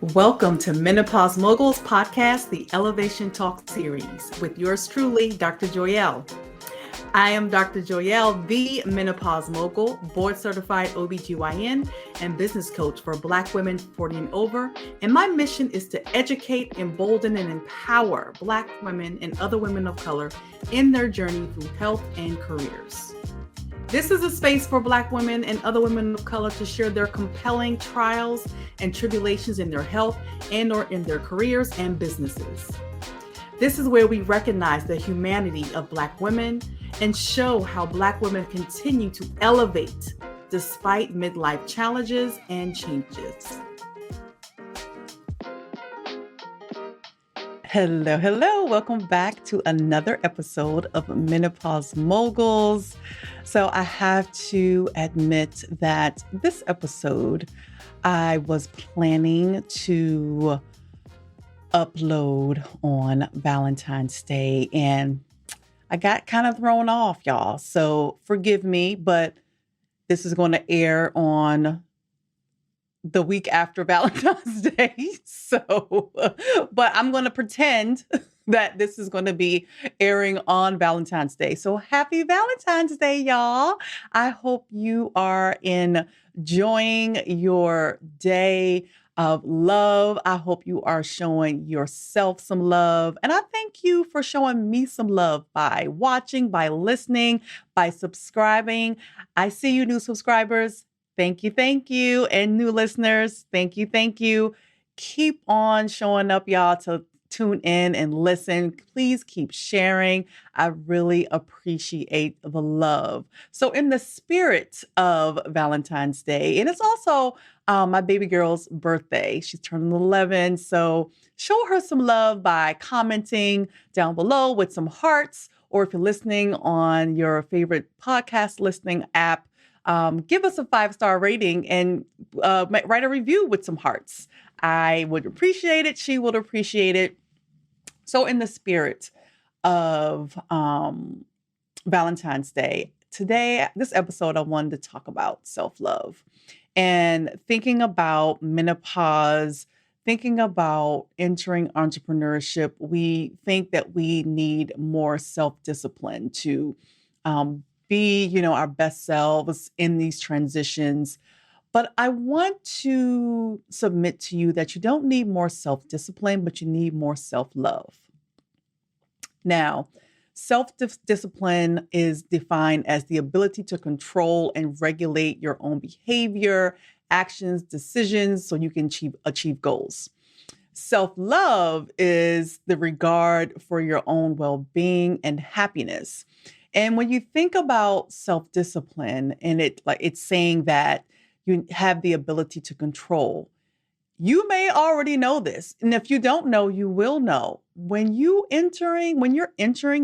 Welcome to Menopause Moguls podcast, the Elevation Talk series, with yours truly, Dr. Joyelle. I am Dr. Joyelle, the Menopause Mogul, board certified OBGYN and business coach for Black women 40 and over. And my mission is to educate, embolden, and empower Black women and other women of color in their journey through health and careers. This is a space for Black women and other women of color to share their compelling trials and tribulations in their health and or in their careers and businesses. This is where we recognize the humanity of Black women and show how Black women continue to elevate despite midlife challenges and changes. Hello. Welcome back to another episode of Menopause Moguls. So I have to admit that this episode, I was planning to upload on Valentine's Day and I got kind of thrown off, y'all. So forgive me, but this is going to air on the week after Valentine's Day. So, but I'm going to pretend that this is going to be airing on Valentine's Day. So happy Valentine's Day, y'all. I hope you are enjoying your day of love. I hope you are showing yourself some love. And I thank you for showing me some love by watching, by listening, by subscribing. I see you new subscribers. Thank you. And new listeners, thank you. Keep on showing up, y'all, to tune in and listen. Please keep sharing. I really appreciate the love. So in the spirit of Valentine's Day, and it's also my baby girl's birthday. She's turning 11. So show her some love by commenting down below with some hearts, or if you're listening on your favorite podcast listening app, give us a 5-star rating and write a review with some hearts. I would appreciate it. She would appreciate it. So in the spirit of Valentine's Day, today, this episode, I wanted to talk about self-love and thinking about menopause, thinking about entering entrepreneurship. We think that we need more self-discipline to be, our best selves in these transitions. But I want to submit to you that you don't need more self-discipline, but you need more self-love. Now, self-discipline is defined as the ability to control and regulate your own behavior, actions, decisions, so you can achieve goals. Self-love is the regard for your own well-being and happiness. And when you think about self-discipline, and it's saying that you have the ability to control, you may already know this. And if you don't know, you will know. When you're entering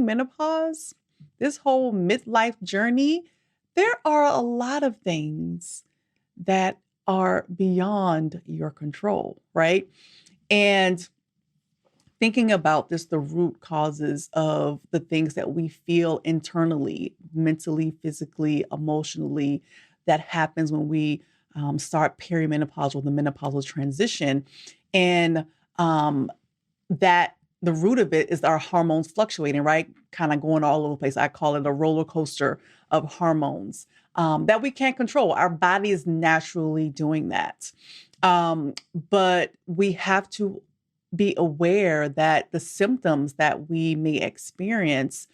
menopause, this whole midlife journey, there are a lot of things that are beyond your control, right? And thinking about this, the root causes of the things that we feel internally, mentally, physically, emotionally, that happens when we start perimenopause or the menopausal transition. And that the root of it is our hormones fluctuating, right? Kind of going all over the place. I call it a roller coaster of hormones that we can't control. Our body is naturally doing that. But we have to be aware that the symptoms that we may experience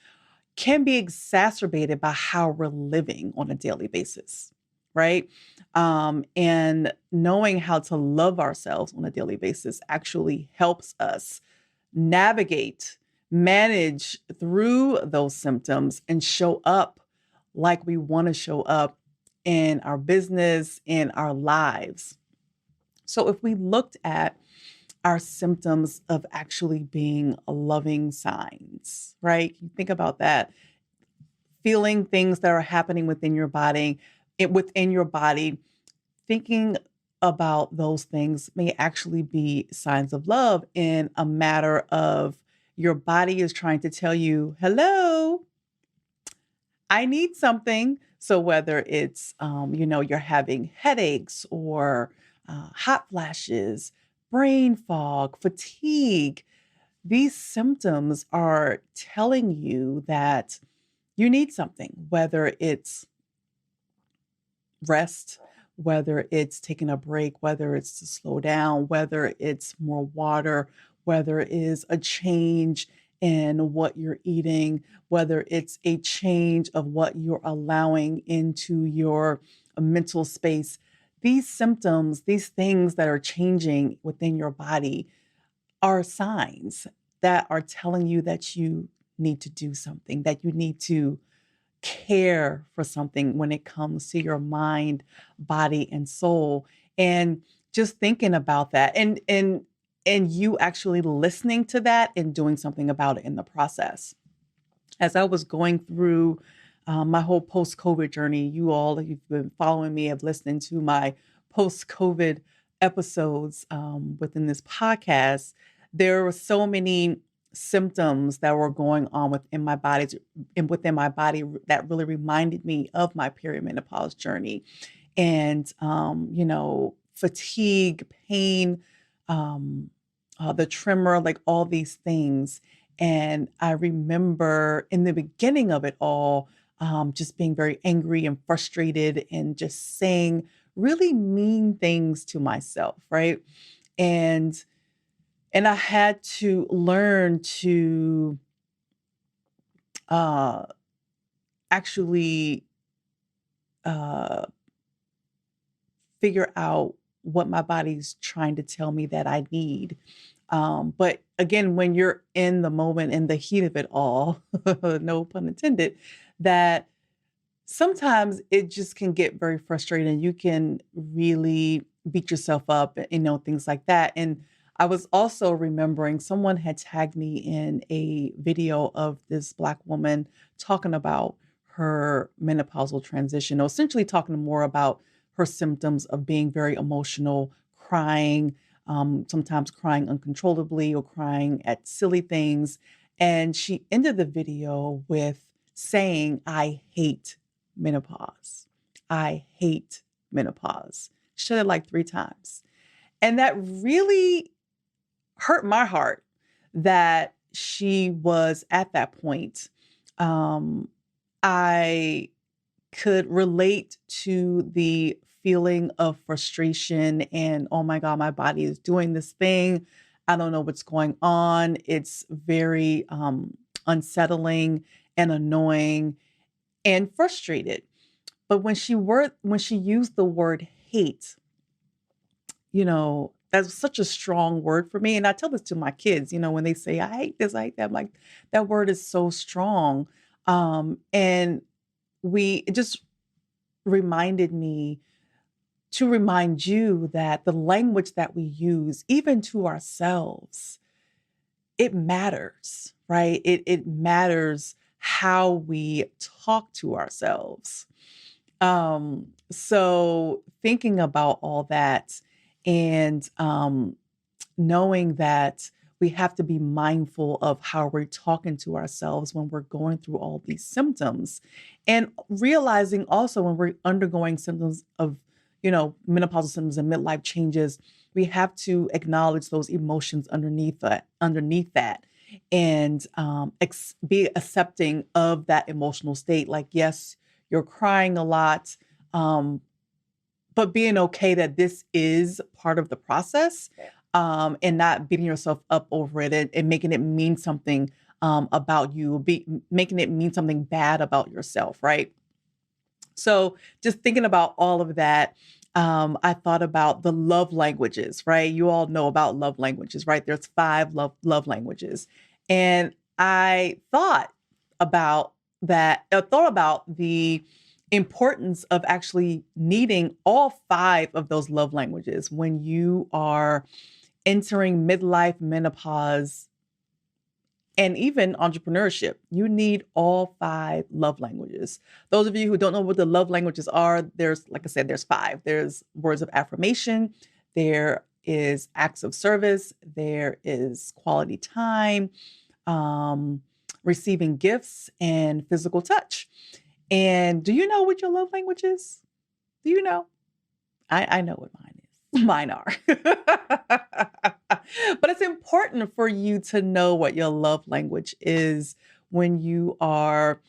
can be exacerbated by how we're living on a daily basis, right? And knowing how to love ourselves on a daily basis actually helps us manage through those symptoms and show up like we want to show up in our business, in our lives. So if we looked at our symptoms of actually being loving signs, right? You think about that. Feeling things that are happening within your body, thinking about those things may actually be signs of love in a matter of your body is trying to tell you, hello, I need something. So whether it's, you're having headaches or hot flashes, brain fog, fatigue. These symptoms are telling you that you need something, whether it's rest, whether it's taking a break, whether it's to slow down, whether it's more water, whether it is a change in what you're eating, whether it's a change of what you're allowing into your mental space. These symptoms, these things that are changing within your body are signs that are telling you that you need to do something, that you need to care for something when it comes to your mind, body, and soul. And just thinking about that and you actually listening to that and doing something about it in the process. As I was going through my whole post-COVID journey, you all, if you've been following me, have listened to my post-COVID episodes within this podcast. There were so many symptoms that were going on within my body and within my body that really reminded me of my perimenopause journey. And fatigue, pain, um, the tremor, like all these things. And I remember in the beginning of it all, just being very angry and frustrated and just saying really mean things to myself, right? And and I had to learn to uh, actually uh, figure out what my body's trying to tell me that I need. But again, when you're in the moment, in the heat of it all, no pun intended, that sometimes it just can get very frustrating. You can really beat yourself up, things like that. And I was also remembering someone had tagged me in a video of this Black woman talking about her menopausal transition, or essentially talking more about her symptoms of being very emotional, crying, sometimes crying uncontrollably or crying at silly things. And she ended the video with saying, I hate menopause. I hate menopause. She said it like 3 times. And that really hurt my heart that she was at that point. Um, I could relate to the feeling of frustration and, oh my God, my body is doing this thing. I don't know what's going on. It's very unsettling and annoying and frustrated. But when she used the word hate, that's such a strong word for me. And I tell this to my kids, when they say, I hate this, I hate that, I'm like, that word is so strong. And it just reminded me to remind you that the language that we use, even to ourselves, it matters, right? It matters how we talk to ourselves. So thinking about all that and knowing that we have to be mindful of how we're talking to ourselves when we're going through all these symptoms, and realizing also when we're undergoing symptoms of, menopausal symptoms and midlife changes, we have to acknowledge those emotions underneath that, and be accepting of that emotional state. Like, yes, you're crying a lot, um, but being okay that this is part of the process, and not beating yourself up over it, and making it mean something about you, making it mean something bad about yourself, right? So just thinking about all of that, I thought about the love languages, right? You all know about love languages, right? There's 5 love languages. And I thought about thought about the importance of actually needing all 5 of those love languages when you are entering midlife, menopause, and even entrepreneurship. You need all 5 love languages. Those of you who don't know what the love languages are, like I said, there's 5. There's words of affirmation, there is acts of service, there is quality time, um, receiving gifts, and physical touch. And do you know what your love language is? Do you know? I know what mine is. Mine are. But it's important for you to know what your love language is when you are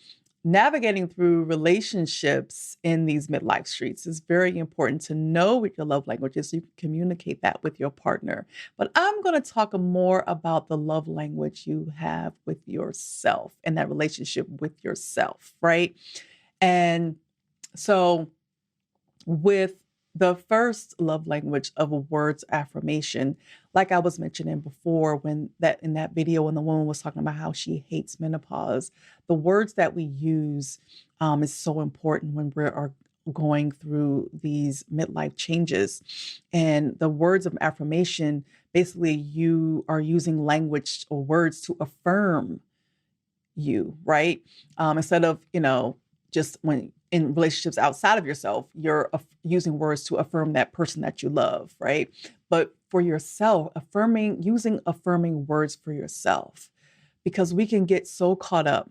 navigating through relationships in these midlife streets. It's very important to know what your love language is so you can communicate that with your partner. But I'm going to talk more about the love language you have with yourself and that relationship with yourself, right? And so, with the first love language of a words affirmation, like I was mentioning before, when that in that video when the woman was talking about how she hates menopause, the words that we use is so important when we are going through these midlife changes. And the words of affirmation, basically, you are using language or words to affirm you, right? Instead of, just when in relationships outside of yourself, you're using words to affirm that person that you love, right? But for yourself, using affirming words for yourself, because we can get so caught up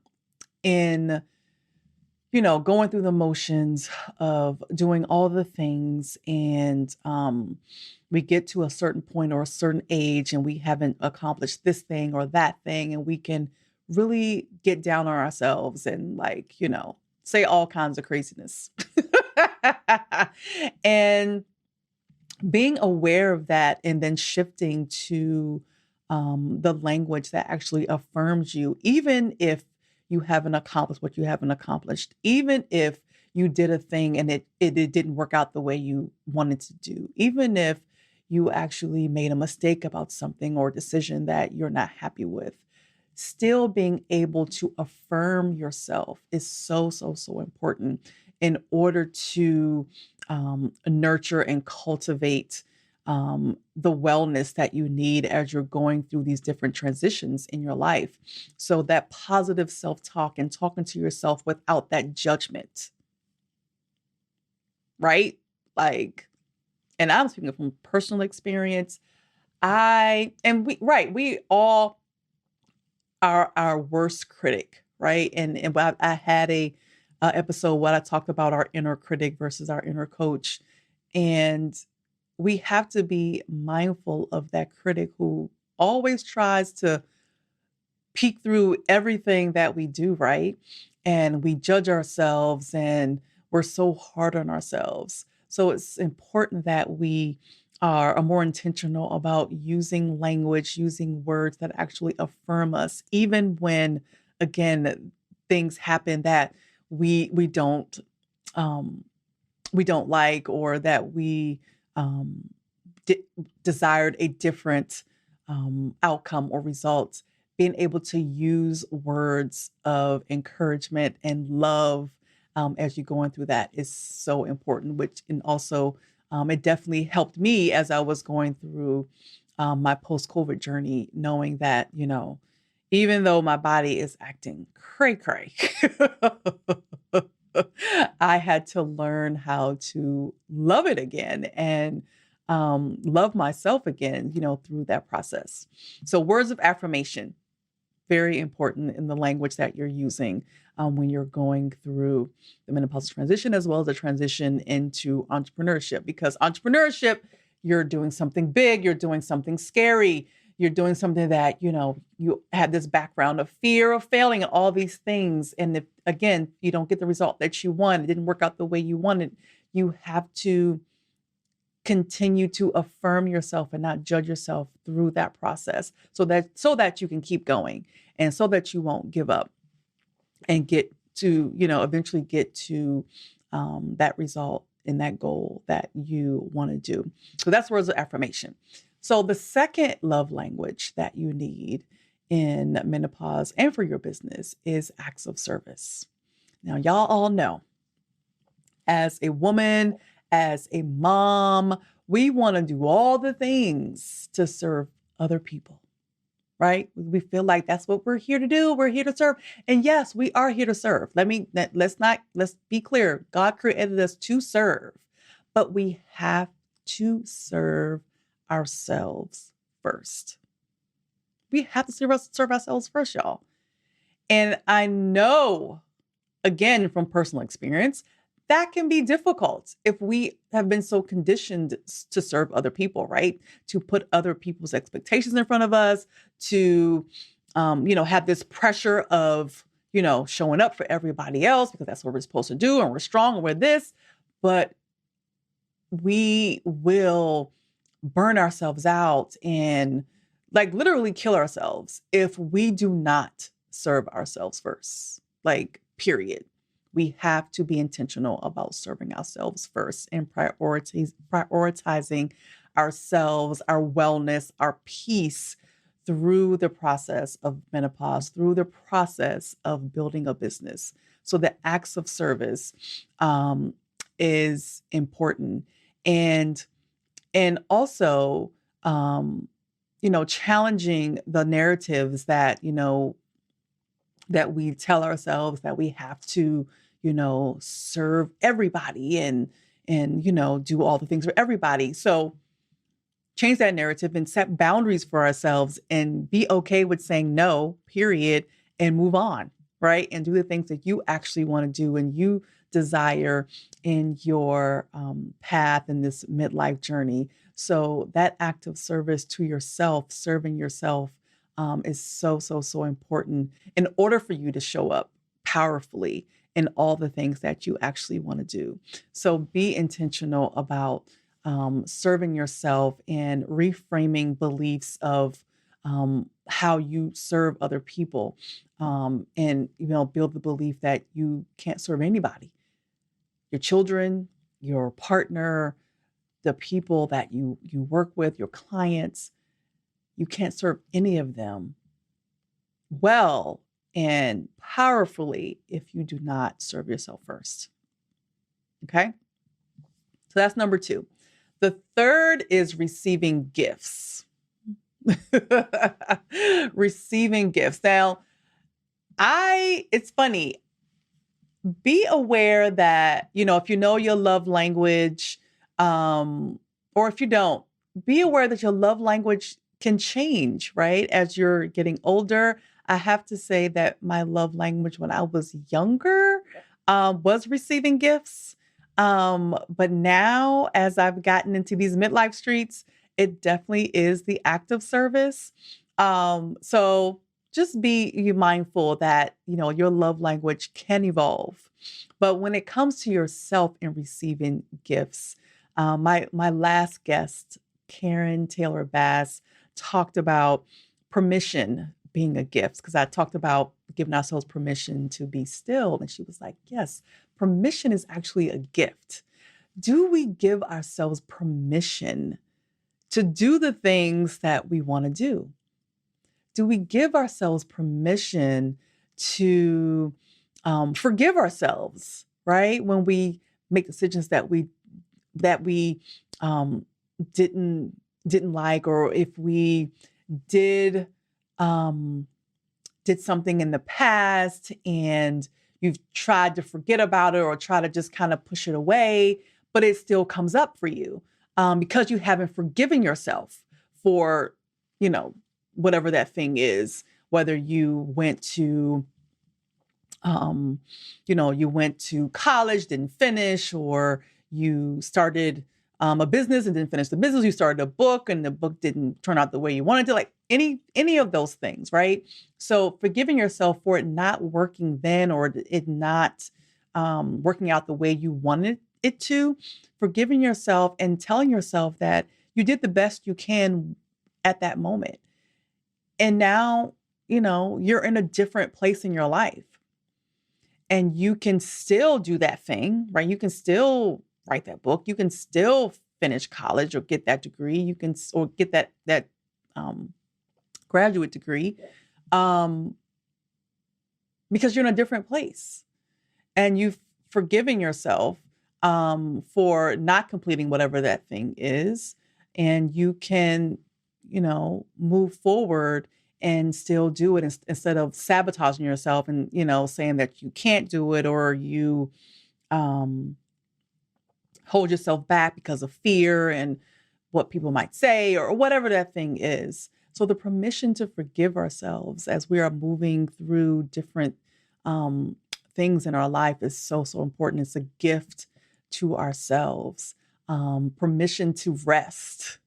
in, going through the motions of doing all the things, and we get to a certain point or a certain age and we haven't accomplished this thing or that thing, and we can really get down on ourselves and, like, say all kinds of craziness. And being aware of that and then shifting to the language that actually affirms you, even if you haven't accomplished what you haven't accomplished, even if you did a thing and it didn't work out the way you wanted to do, even if you actually made a mistake about something or decision that you're not happy with, still being able to affirm yourself is so, so, so important in order to nurture and cultivate the wellness that you need as you're going through these different transitions in your life. So that positive self-talk and talking to yourself without that judgment, right? Like, and I'm speaking from personal experience. We all are our worst critic, right? And I had a episode where I talked about our inner critic versus our inner coach, and we have to be mindful of that critic who always tries to peek through everything that we do, right? And we judge ourselves and we're so hard on ourselves. So it's important that we are more intentional about using language, using words that actually affirm us, even when, again, things happen that we don't um, we don't like, or that we um, de- desired a different outcome or results. Being able to use words of encouragement and love as you're going through that is so important. And also, it definitely helped me as I was going through my post-COVID journey, knowing that, even though my body is acting cray cray, I had to learn how to love it again and love myself again, through that process. So, words of affirmation, very important in the language that you're using when you're going through the menopausal transition, as well as the transition into entrepreneurship. Because entrepreneurship, you're doing something big, you're doing something scary, you're doing something that, you had this background of fear of failing and all these things. And if, again, you don't get the result that you want, it didn't work out the way you wanted, you have to continue to affirm yourself and not judge yourself through that process, so that you can keep going and so that you won't give up and get to, eventually get to that result and that goal that you want to do. So that's words of affirmation. So the second love language that you need in menopause and for your business is acts of service. Now, y'all all know, as a woman, as a mom, we want to do all the things to serve other people, right? We feel like that's what we're here to do. We're here to serve. And yes, we are here to serve. Let's be clear. God created us to serve, but we have to serve ourselves first. We have to serve ourselves first, y'all. And I know, again, from personal experience, that can be difficult if we have been so conditioned to serve other people, right? To put other people's expectations in front of us, to, have this pressure of, showing up for everybody else because that's what we're supposed to do and we're strong and we're this. But we will burn ourselves out and like literally kill ourselves if we do not serve ourselves first. Like, period. We have to be intentional about serving ourselves first and prioritizing ourselves, our wellness, our peace through the process of menopause, through the process of building a business. So the acts of service is important. And also, challenging the narratives that, that we tell ourselves that we have to, serve everybody and do all the things for everybody. So change that narrative and set boundaries for ourselves and be okay with saying no, period, and move on, right? And do the things that you actually want to do and you desire in your path in this midlife journey. So that act of service to yourself, serving yourself, is so, so, so important in order for you to show up powerfully in all the things that you actually want to do. So be intentional about serving yourself and reframing beliefs of how you serve other people, and build the belief that you can't serve anybody, your children, your partner, the people that you work with, your clients. You can't serve any of them well and powerfully if you do not serve yourself first. Okay? So that's number 2. The third is receiving gifts. Receiving gifts. Now, it's funny. Be aware that, if you know your love language, or if you don't, be aware that your love language can change, right? As you're getting older. I have to say that my love language when I was younger was receiving gifts. But now, as I've gotten into these midlife streets, it definitely is the act of service. So just be mindful that, your love language can evolve. But when it comes to yourself and receiving gifts, my last guest, Karen Taylor Bass, talked about permission being a gift, because I talked about giving ourselves permission to be still. And she was like, yes, permission is actually a gift. Do we give ourselves permission to do the things that we want to do? Do we give ourselves permission to forgive ourselves, right? When we make decisions that we um, didn't like, or if we did did something in the past and you've tried to forget about it or try to just kind of push it away, but it still comes up for you because you haven't forgiven yourself for, whatever that thing is, whether you went to, you went to college, didn't finish, or you started a business and didn't finish the business. You started a book and the book didn't turn out the way you wanted to, like any of those things, right? So forgiving yourself for it not working then, or it not working out the way you wanted it to, forgiving yourself and telling yourself that you did the best you can at that moment. And now, you're in a different place in your life and you can still do that thing, right? You can still write that book. You can still finish college or get that degree. You can, or get that graduate degree, because you're in a different place and you've forgiven yourself for not completing whatever that thing is. And you can, move forward and still do it instead of sabotaging yourself and, saying that you can't do it, or you hold yourself back because of fear and what people might say or whatever that thing is. So the permission to forgive ourselves as we are moving through different things in our life is so, so important. It's a gift to ourselves. Permission to rest.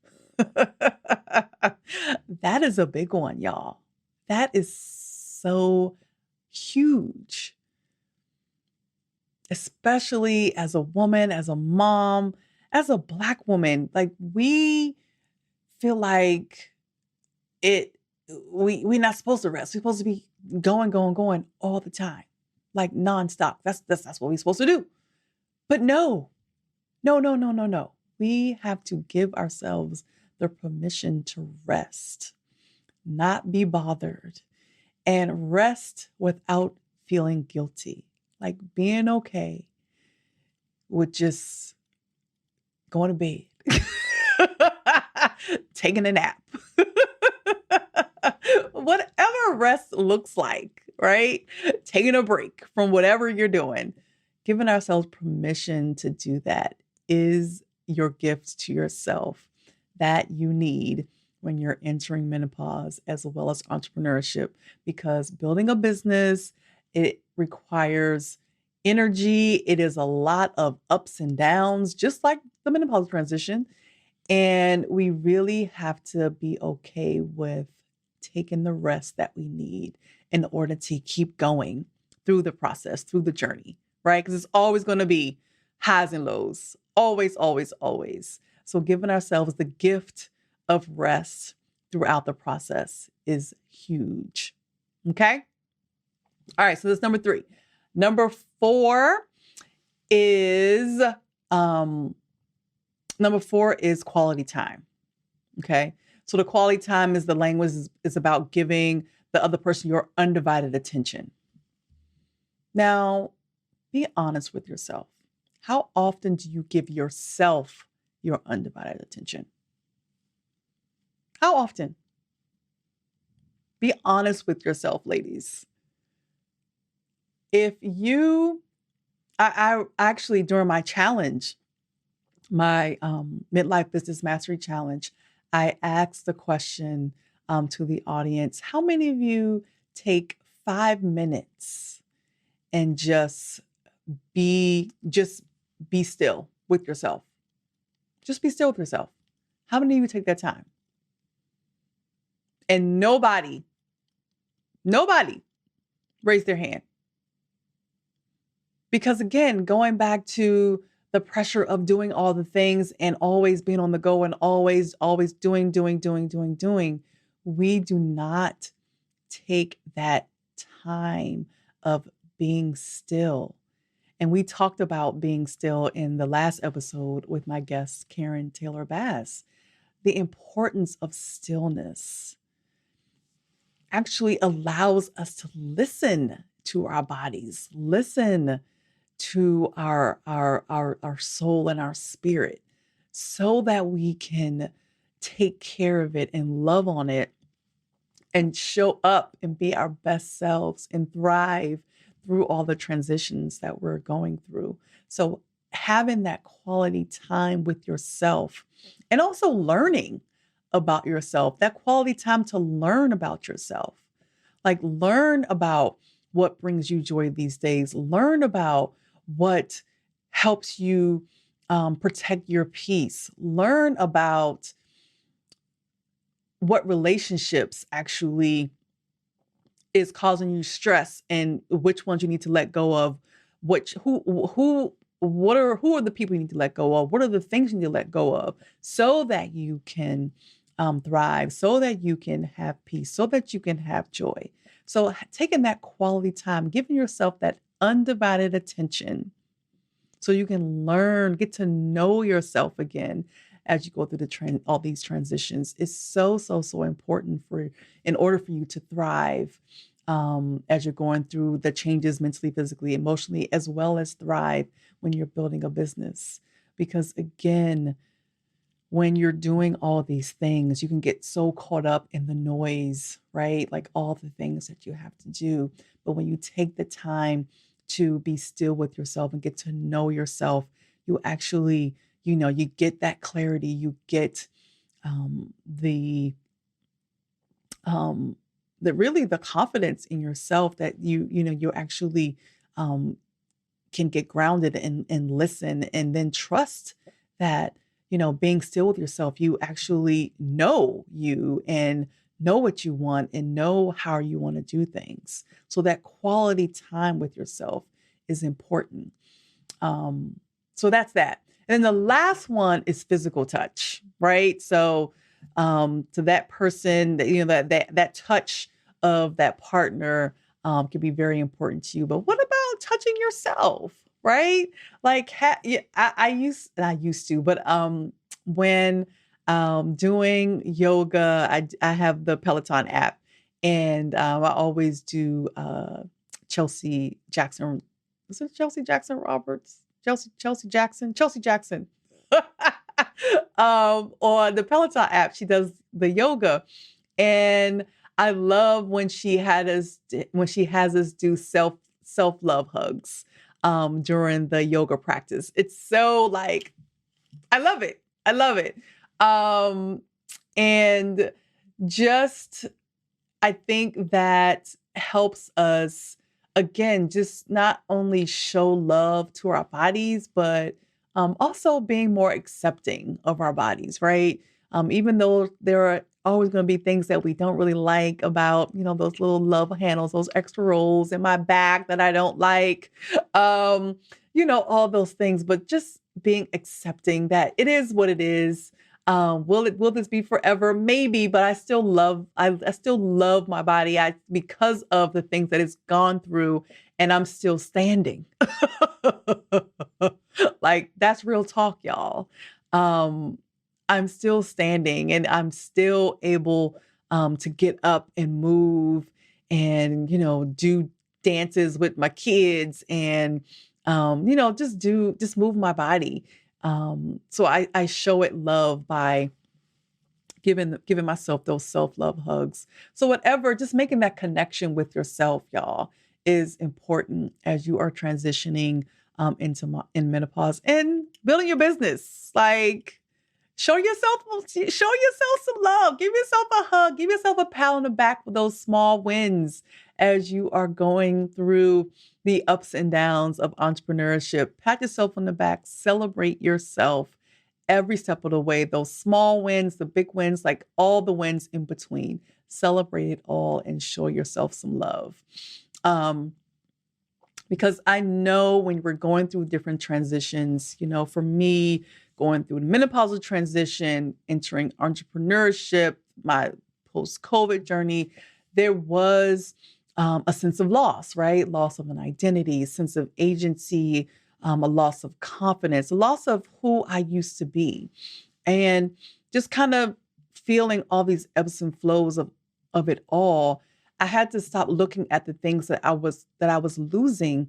That is a big one, y'all. That is so huge, especially as a woman, as a mom, as a Black woman. Like, we feel like it, we're not supposed to rest. We're supposed to be going, going, going all the time, like nonstop. That's what we're supposed to do. But no, no, no, no, no, no. We have to give ourselves the permission to rest, not be bothered, and rest without feeling guilty. Like being okay with just going to bed, taking a nap, whatever rest looks like, right? Taking a break from whatever you're doing, giving ourselves permission to do that is your gift to yourself that you need when you're entering menopause, as well as entrepreneurship, because building a business, it requires energy. It is a lot of ups and downs, just like the menopause transition. And we really have to be okay with taking the rest that we need in order to keep going through the process, through the journey, right? Because it's always going to be highs and lows, always, always, always. So giving ourselves the gift of rest throughout the process is huge. Okay. All right. So that's number 3. Number 4 is, quality time. Okay. So the quality time is the language is about giving the other person your undivided attention. Now, be honest with yourself. How often do you give yourself your undivided attention? How often? Be honest with yourself, ladies. If you, I actually, during my challenge, my midlife business mastery challenge, I asked the question to the audience: how many of you take 5 minutes and just be still with yourself? Just be still with yourself. How many of you take that time? And nobody raised their hand. Because again, going back to the pressure of doing all the things and always being on the go and always doing, we do not take that time of being still. And we talked about being still in the last episode with my guest, Karen Taylor Bass. The importance of stillness actually allows us to listen to our bodies, listen to our soul and our spirit, so that we can take care of it and love on it and show up and be our best selves and thrive through all the transitions that we're going through. So having that quality time with yourself, and also learning about yourself, that quality time to learn about yourself. Like, learn about what brings you joy these days. Learn about what helps you protect your peace. Learn about what relationships actually is causing you stress and which ones you need to let go of. Who are the people you need to let go of? What are the things you need to let go of, so that you can thrive, so that you can have peace, so that you can have joy. So taking that quality time, giving yourself that undivided attention, so you can learn, get to know yourself again as you go through all these transitions, is so, so, so important in order for you to thrive as you're going through the changes mentally, physically, emotionally, as well as thrive when you're building a business. Because again, when you're doing all these things, you can get so caught up in the noise, right? Like all the things that you have to do. But when you take the time to be still with yourself and get to know yourself, you actually, you get that clarity. You get the really the confidence in yourself that you actually um, can get grounded and listen and then trust that, being still with yourself, you actually know you and know what you want and know how you want to do things. So that quality time with yourself is important. Um, so that's that. And then the last one is physical touch, right? So to that person that that touch of that partner can be very important to you. But what about touching yourself, right? Like yeah, I used to, but when doing yoga, I have the Peloton app, and I always do Chelsea Jackson. Was it Chelsea Jackson Roberts? Chelsea Jackson? Chelsea Jackson. On the Peloton app, she does the yoga. And I love when she has us do self-love hugs during the yoga practice. It's so like I love it. I love it. Um, and just I think that helps us, again, just not only show love to our bodies, but also being more accepting of our bodies, right? Even though there are always going to be things that we don't really like about, those little love handles, those extra rolls in my back that I don't like, um, all those things, but just being accepting that it is what it is. Will this be forever? Maybe, but I still love my body because of the things that it's gone through, and I'm still standing. Like that's real talk, y'all. Um, I'm still standing and I'm still able to get up and move and do dances with my kids and just move my body. So I show it love by giving myself those self-love hugs. So whatever, just making that connection with yourself, y'all, is important as you are transitioning in menopause and building your business. Like show yourself some love. Give yourself a hug. Give yourself a pat on the back for those small wins as you are going through the ups and downs of entrepreneurship. Pat yourself on the back. Celebrate yourself every step of the way. Those small wins, the big wins, like all the wins in between. Celebrate it all and show yourself some love. Because I know when we're going through different transitions, for me, going through the menopausal transition, entering entrepreneurship, my post-COVID journey, there was a sense of loss, right? Loss of an identity, sense of agency, a loss of confidence, a loss of who I used to be. And just kind of feeling all these ebbs and flows of it all, I had to stop looking at the things that I was losing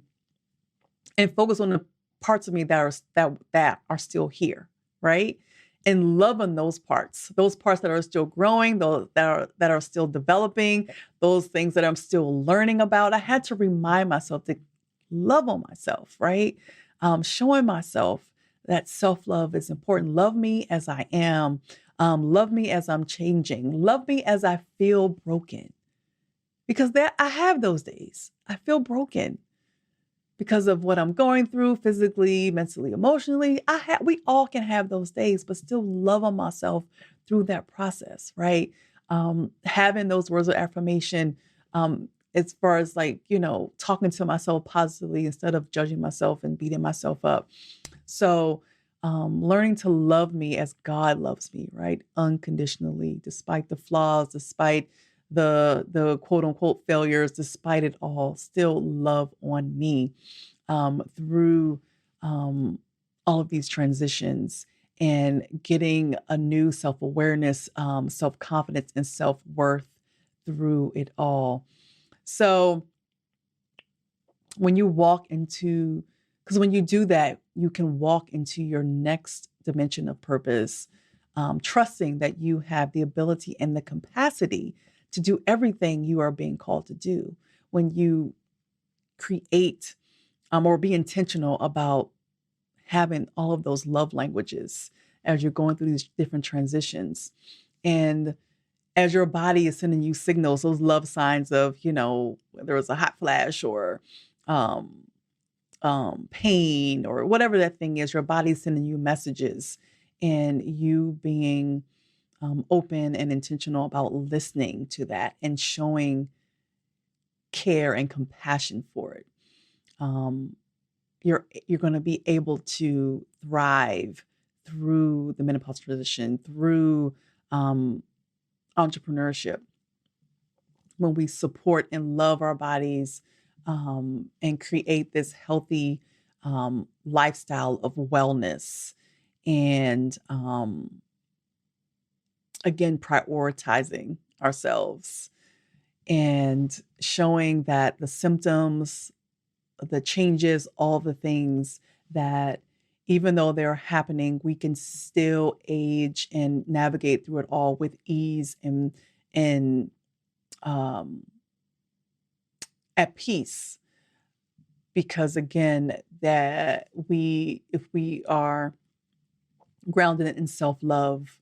and focus on the parts of me that are still here, right? And loving those parts that are still growing, those that are still developing, those things that I'm still learning about. I had to remind myself to love on myself, right? Showing myself that self-love is important. Love me as I am. Love me as I'm changing. Love me as I feel broken. Because I have those days. I feel broken because of what I'm going through physically, mentally, emotionally. We all can have those days, but still love on myself through that process, right? Having those words of affirmation, as far as like, talking to myself positively instead of judging myself and beating myself up. So, learning to love me as God loves me, right? Unconditionally, despite the flaws, despite the quote unquote failures, despite it all, still love on me through all of these transitions and getting a new self-awareness, self-confidence, and self-worth through it all. So when you walk into, because when you do that, you can walk into your next dimension of purpose, trusting that you have the ability and the capacity to do everything you are being called to do. When you create or be intentional about having all of those love languages as you're going through these different transitions. And as your body is sending you signals, those love signs of, whether it's a hot flash or pain or whatever that thing is. Your body's sending you messages, and you being open and intentional about listening to that and showing care and compassion for it. Um, you're going to be able to thrive through the menopause transition, through um, entrepreneurship, when we support and love our bodies, and create this healthy lifestyle of wellness, and again, prioritizing ourselves and showing that the symptoms, the changes, all the things that, even though they're happening, we can still age and navigate through it all with ease and um, at peace. Because again, that if we are grounded in self-love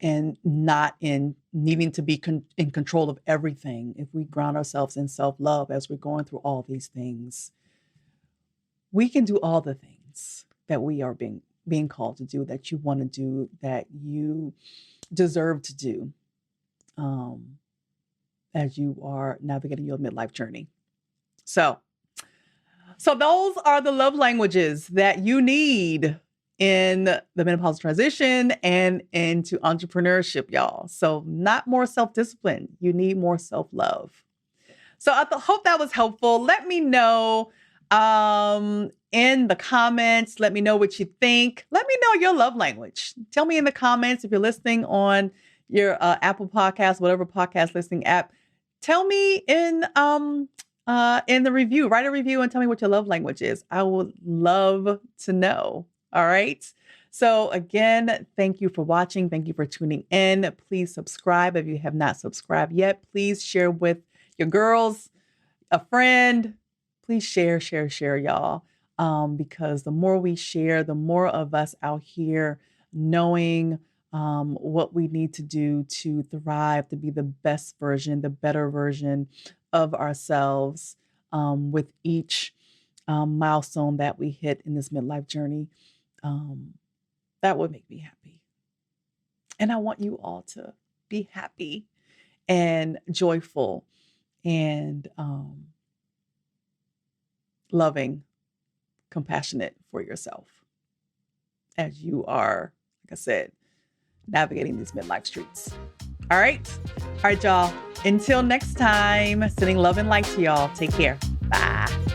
and not in needing to be in control of everything, if we ground ourselves in self-love as we're going through all these things, we can do all the things that we are being called to do, that you want to do, that you deserve to do, as you are navigating your midlife journey. So those are the love languages that you need in the menopause transition and into entrepreneurship, y'all. So not more self-discipline. You need more self-love. So I hope that was helpful. Let me know in the comments. Let me know what you think. Let me know your love language. Tell me in the comments if you're listening on your Apple Podcast, whatever podcast listening app. Tell me in the review. Write a review and tell me what your love language is. I would love to know. All right. So again, thank you for watching. Thank you for tuning in. Please subscribe if you have not subscribed yet. Please share with your girls, a friend. Please share, y'all. Because the more we share, the more of us out here knowing what we need to do to thrive, to be the best version, the better version of ourselves with each milestone that we hit in this midlife journey. That would make me happy. And I want you all to be happy and joyful and loving, compassionate for yourself as you are, like I said, navigating these midlife streets. All right, y'all. Until next time, sending love and light to y'all. Take care. Bye.